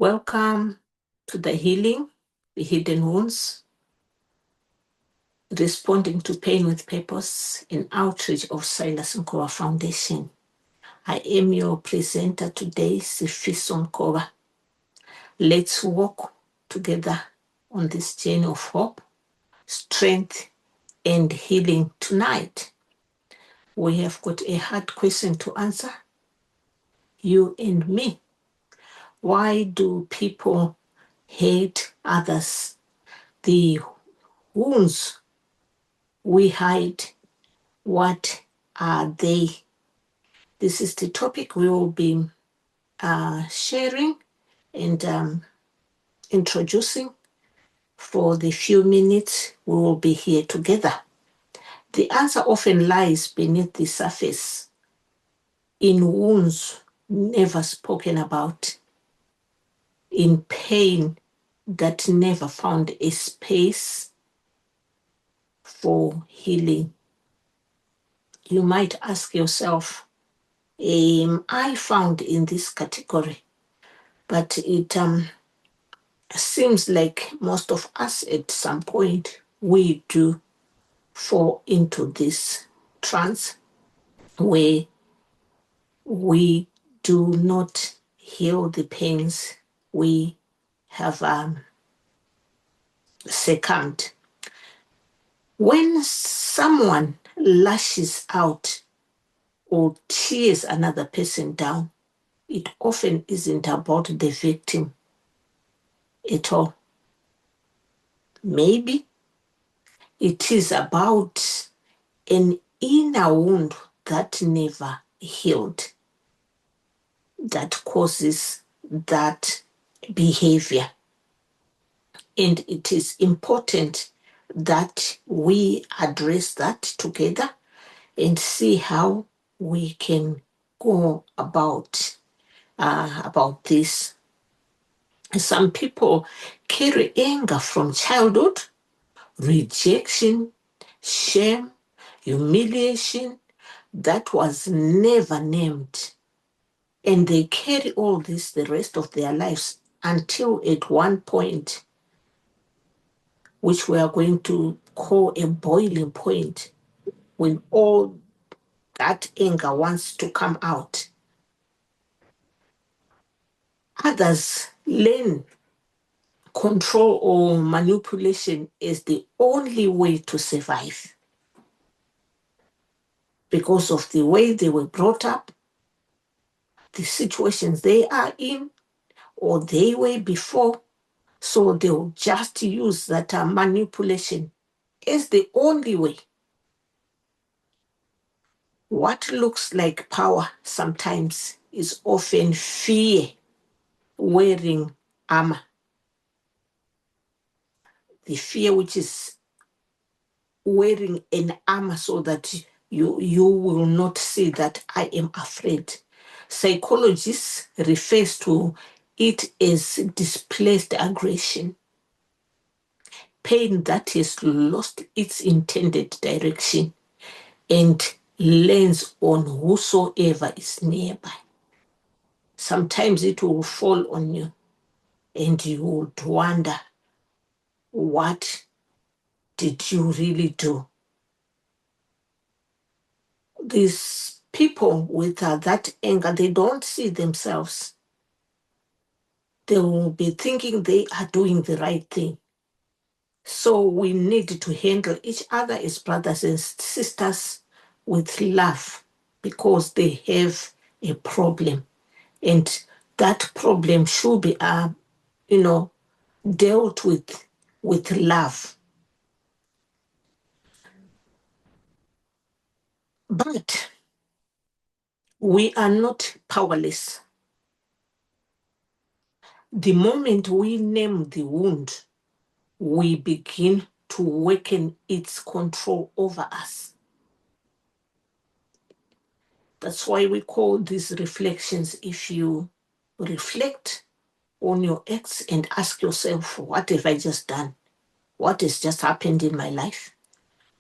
Welcome to the healing, the hidden wounds, responding to pain with purpose, an outreach of Silas Mkoba Foundation. I am your presenter today, Sifiso Mkoba. Let's walk together on this journey of hope, strength, and healing tonight. We have got a hard question to answer, you and me. Why do people hate others? The wounds we hide, what are they? This is the topic we will be sharing and introducing for the few minutes we will be here together. The answer often lies beneath the surface, in wounds never spoken about, in pain that never found a space for healing. You might ask yourself, am I found in this category? But it seems like most of us at some point, we do fall into this trance where we do not heal the pains we have succumbed. When someone lashes out or tears another person down, it often isn't about the victim at all. Maybe it is about an inner wound that never healed, that causes that behavior. And it is important that we address that together and see how we can go about this. Some people carry anger from childhood, rejection, shame, humiliation that was never named. And they carry all this the rest of their lives until at one point, which we are going to call a boiling point, when all that anger wants to come out. Others learn control or manipulation is the only way to survive because of the way they were brought up, the situations they are in, or they were before. So they'll just use that manipulation as the only way. What looks like power sometimes is often fear wearing armor. The fear which is wearing an armor so that you will not see that I am afraid. Psychologists refers to it as displaced aggression, pain that has lost its intended direction and lands on whosoever is nearby. Sometimes it will fall on you and you would wonder, what did you really do? These people with that anger, they don't see themselves. They will be thinking they are doing the right thing. So we need to handle each other as brothers and sisters with love because they have a problem. And that problem should be, dealt with love. But we are not powerless. The moment we name the wound, we begin to weaken its control over us. That's why we call these reflections. If you reflect on your acts and ask yourself, what have I just done? What has just happened in my life?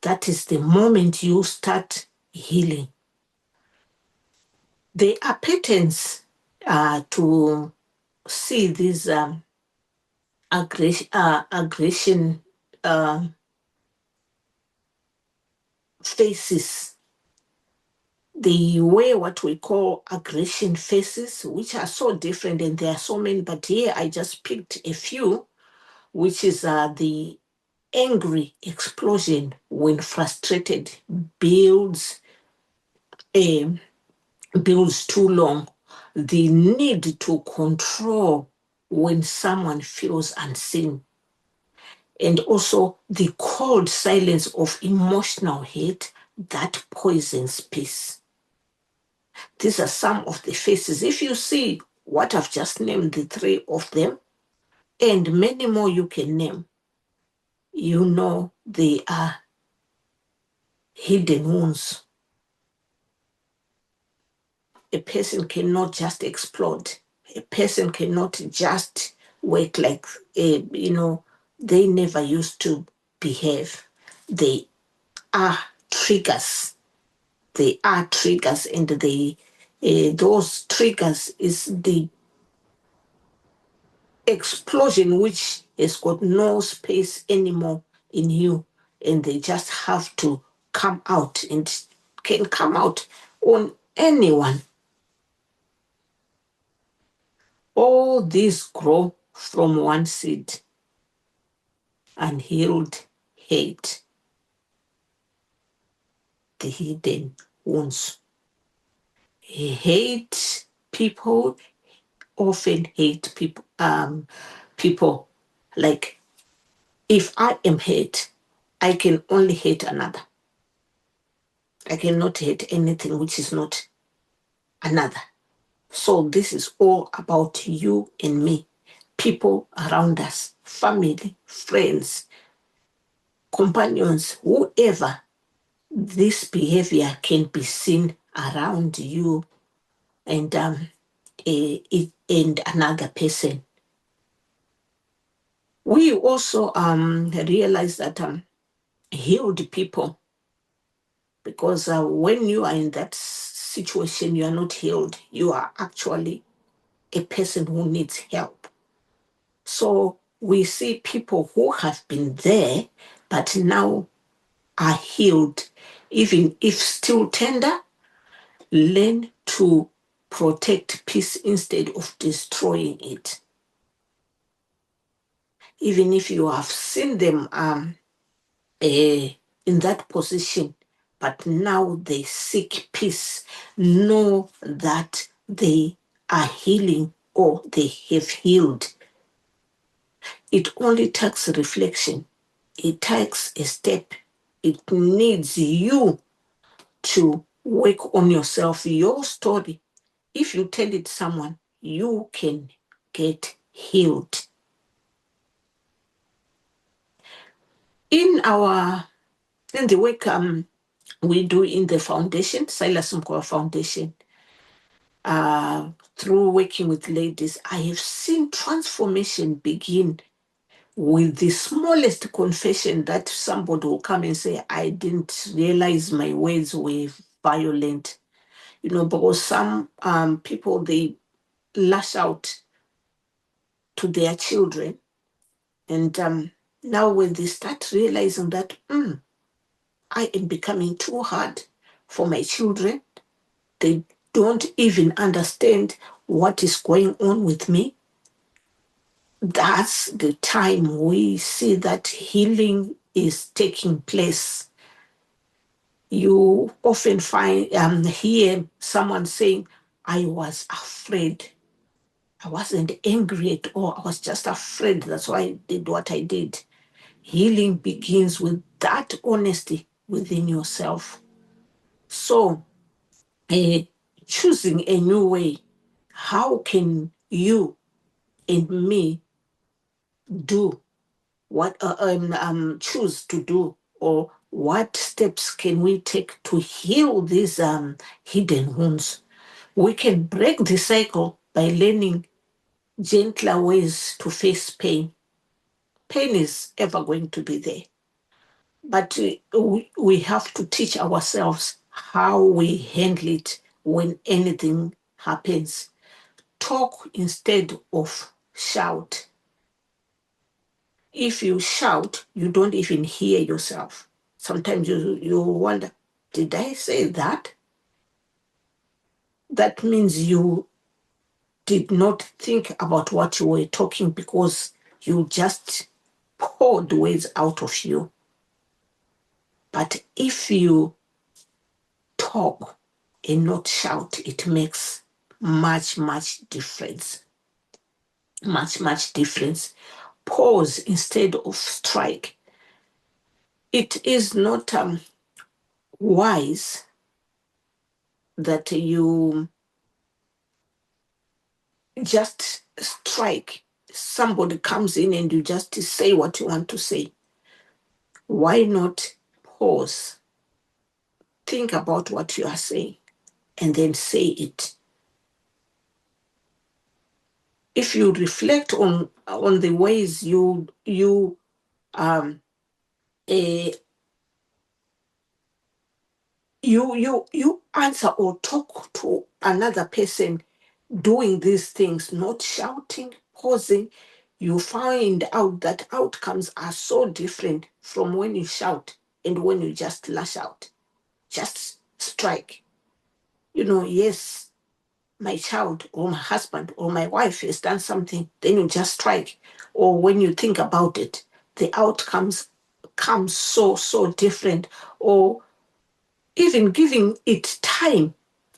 That is the moment you start healing. There are patterns to see these aggression faces, they wear what we call aggression faces, which are so different, and there are so many, but here I just picked a few, which is the angry explosion when frustrated builds builds too long, the need to control when someone feels unseen, and also the cold silence of emotional hate that poisons peace. These are some of the faces. If you see what I've just named, the three of them, and many more you can name, you know they are hidden wounds. A person cannot just explode. A person cannot just work like, they never used to behave. They are triggers. They are triggers, and those triggers is the explosion which has got no space anymore in you, and they just have to come out, and can come out on anyone. All these grow from one seed: unhealed hate, the hidden wounds. Hate people, often hate people. People, like, if I am hate, I can only hate another. I cannot hate anything which is not another. So this is all about you and me, people around us, family, friends, companions, whoever. This behavior can be seen around you and and another person. We also realize that healed people, because when you are in that situation, you are not healed. You are actually a person who needs help. So we see people who have been there, but now are healed, even if still tender. Learn to protect peace instead of destroying it. Even if you have seen them in that position, but now they seek peace, know that they are healing or they have healed. It only takes reflection. It takes a step. It needs you to work on yourself, your story. If you tell it to someone, you can get healed. In the work we do in the foundation, Silas Mkoba Foundation, through working with ladies, I have seen transformation begin with the smallest confession, that somebody will come and say, I didn't realize my words were violent. Because some people, they lash out to their children. And now when they start realizing that, I am becoming too hard for my children, they don't even understand what is going on with me. That's the time we see that healing is taking place. You often hear someone saying, I was afraid. I wasn't angry at all. I was just afraid. That's why I did what I did. Healing begins with that honesty within yourself. So, choosing a new way, how can you and me do what choose to do, or what steps can we take to heal these hidden wounds? We can break the cycle by learning gentler ways to face pain. Pain is ever going to be there, but we have to teach ourselves how we handle it when anything happens. talk instead of shout. If you shout, you don't even hear yourself. Sometimes you wonder, did I say that? That means you did not think about what you were talking because you just poured words out of you. But if you talk and not shout, it makes much difference. Much difference. Pause instead of strike. It is not wise that you just strike. Somebody comes in and you just say what you want to say. Why not pause? Think about what you are saying and then say it. If you reflect on the ways you um uh, you answer or talk to another person doing these things, not shouting, pausing, you find out that outcomes are so different from when you shout and when you just lash out, just strike. Yes, my child or my husband or my wife has done something, then you just strike. Or when you think about it, the outcomes come so different. Or even giving it time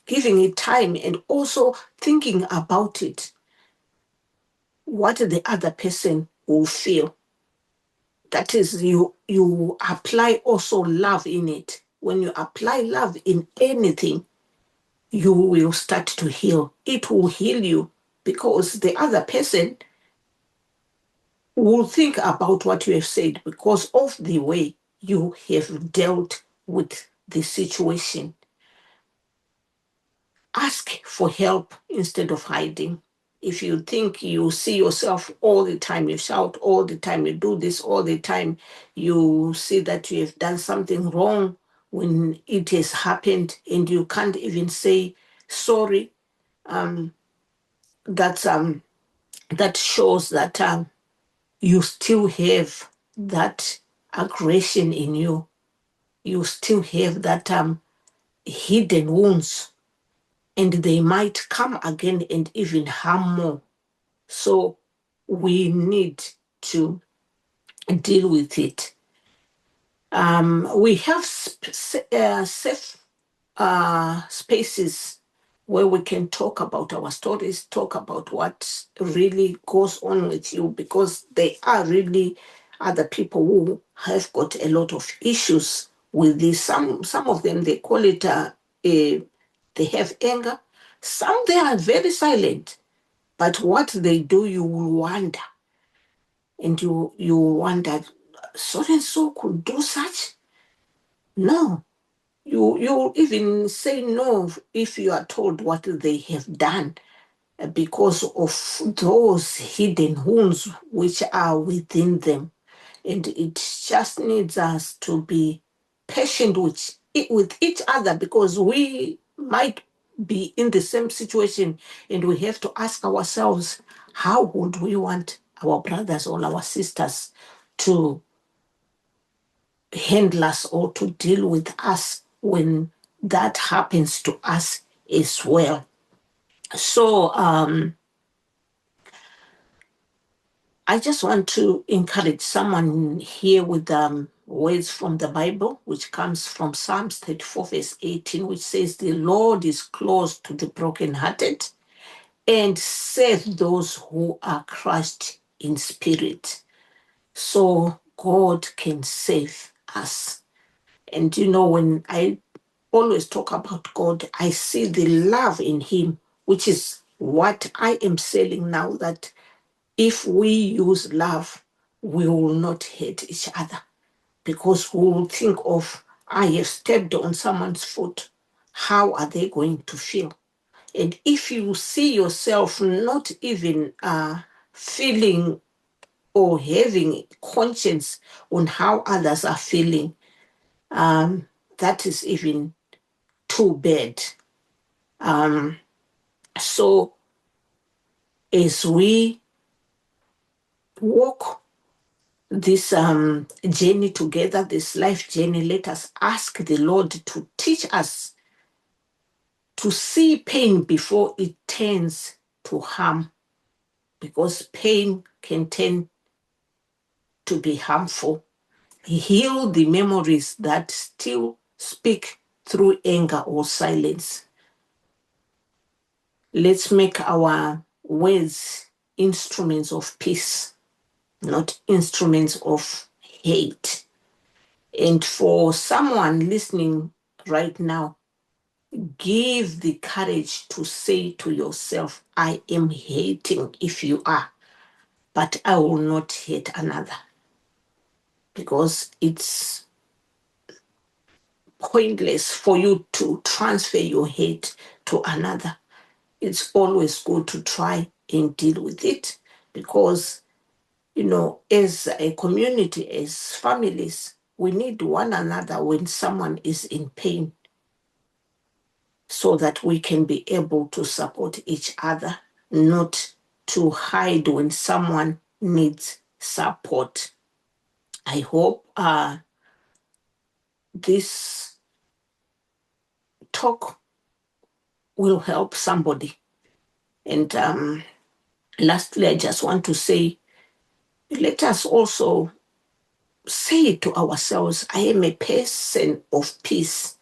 and also thinking about it, what the other person will feel. That is, you apply also love in it. When you apply love in anything, you will start to heal. It will heal you because the other person will think about what you have said because of the way you have dealt with the situation. Ask for help instead of hiding. If you think you see yourself all the time, you shout all the time, you do this all the time, you see that you have done something wrong when it has happened and you can't even say sorry, that's that shows that you still have that aggression in you. You still have that hidden wounds, and they might come again and even harm more. So we need to deal with it. We have safe spaces where we can talk about our stories, talk about what really goes on with you, because they are really other people who have got a lot of issues with this. Some of them, they call it, they have anger. Some, they are very silent, but what they do, you will wonder. And you wonder, so and so could do such? No. You even say no if you are told what they have done because of those hidden wounds which are within them. And it just needs us to be patient with each other, because we might be in the same situation and we have to ask ourselves, how would we want our brothers or our sisters to handle us or to deal with us when that happens to us as well? So I just want to encourage someone here with words from the Bible, which comes from Psalms 34, verse 18, which says, "The Lord is close to the brokenhearted and save those who are crushed in spirit." So God can save us. And when I always talk about God, I see the love in Him, which is what I am selling now, that if we use love, we will not hate each other, because we will think of, I have stepped on someone's foot. How are they going to feel? And if you see yourself not even feeling or having conscience on how others are feeling, that is even too bad. So as we walk this journey together, this life journey, let us ask the Lord to teach us to see pain before it turns to harm, because pain can turn to be harmful. Heal the memories that still speak through anger or silence. Let's make our words instruments of peace, not instruments of hate. And for someone listening right now, give the courage to say to yourself, I am hating if you are, but I will not hate another, because it's pointless for you to transfer your hate to another. It's always good to try and deal with it, because, as a community, as families, we need one another when someone is in pain, so that we can be able to support each other, not to hide when someone needs support. I hope this talk will help somebody. And lastly, I just want to say, let us also say to ourselves, I am a person of peace,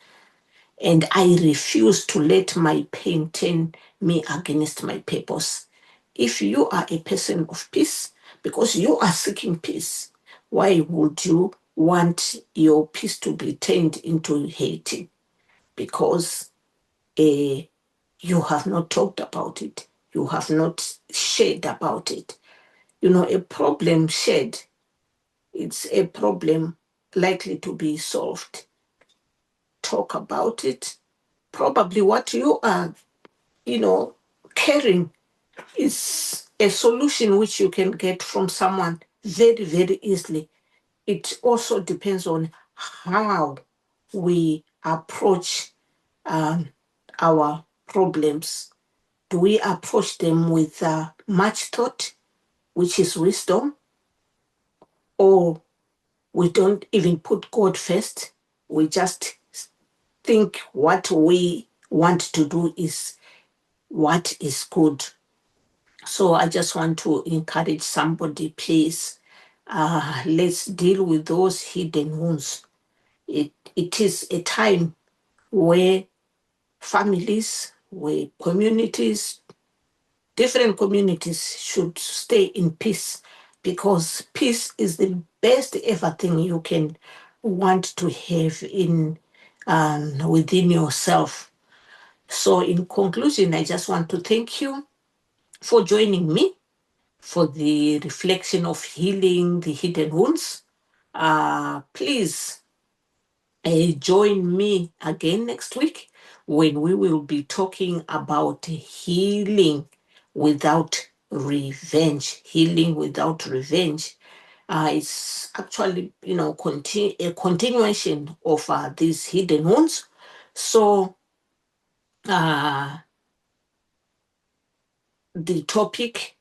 and I refuse to let my pain turn me against my purpose. If you are a person of peace, because you are seeking peace, why would you want your peace to be turned into hating? Because you have not talked about it. You have not shared about it. A problem shared, it's a problem likely to be solved. Talk about it. Probably what you are, caring is a solution which you can get from someone very, very easily. It also depends on how we approach our problems. Do we approach them with much thought, which is wisdom, or we don't even put God first? We just think what we want to do is what is good. So I just want to encourage somebody, please, let's deal with those hidden wounds. It is a time where families, where communities, different communities should stay in peace, because peace is the best ever thing you can want to have in within yourself. So in conclusion, I just want to thank you for joining me for the reflection of healing the hidden wounds. Please join me again next week, when we will be talking about healing without revenge. Healing without revenge. It's actually, a continuation of these hidden wounds. So the topic,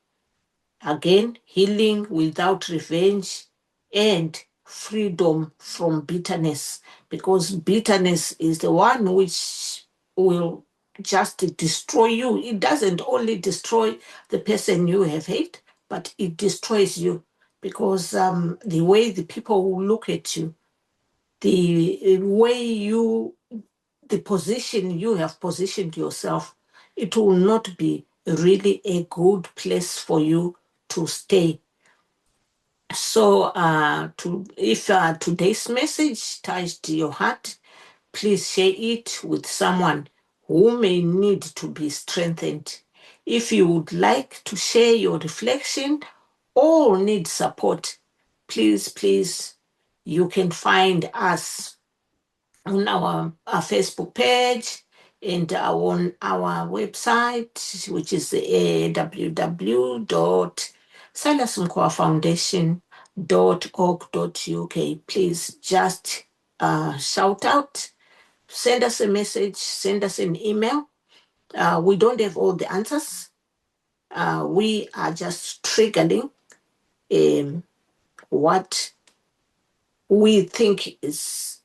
again, healing without revenge and freedom from bitterness, because bitterness is the one which will just destroy you. It doesn't only destroy the person you have hate, but it destroys you, because the way the people will look at you, the way the position you have positioned yourself, it will not be really a good place for you to stay. So if today's message touched your heart, please share it with someone who may need to be strengthened. If you would like to share your reflection or need support, please, you can find us on our Facebook page and on our website, which is www.silasmkoafoundation.org.uk. Please just shout out, send us a message, send us an email. We don't have all the answers, we are just triggering what we think is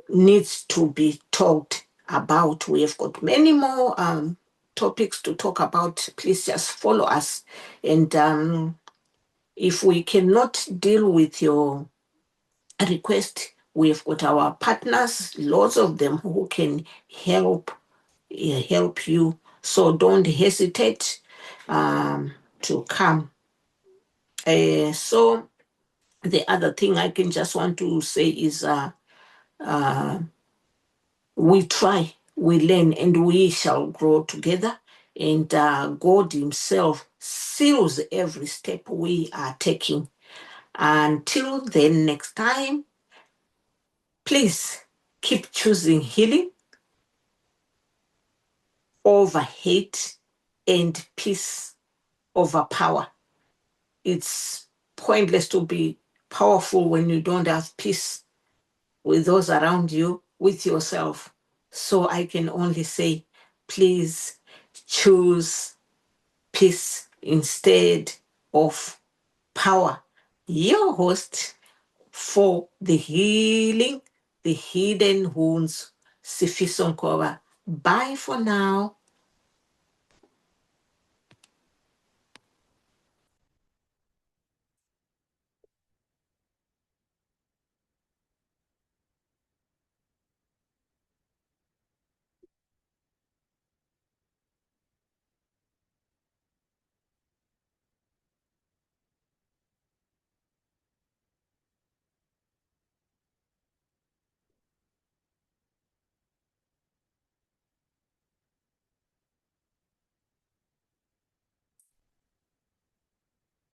needs to be talked about. We have got many more topics to talk about. Please just follow us. And if we cannot deal with your request, we've got our partners, lots of them who can help you. So don't hesitate to come. So the other thing I can just want to say is we try, we learn, and we shall grow together. And God Himself seals every step we are taking. Until then, next time, please keep choosing healing over hate and peace over power. It's pointless to be powerful when you don't have peace with those around you, with yourself. So I can only say, please choose peace instead of power. Your host for the healing, the hidden wounds, Sifiso. Bye for now.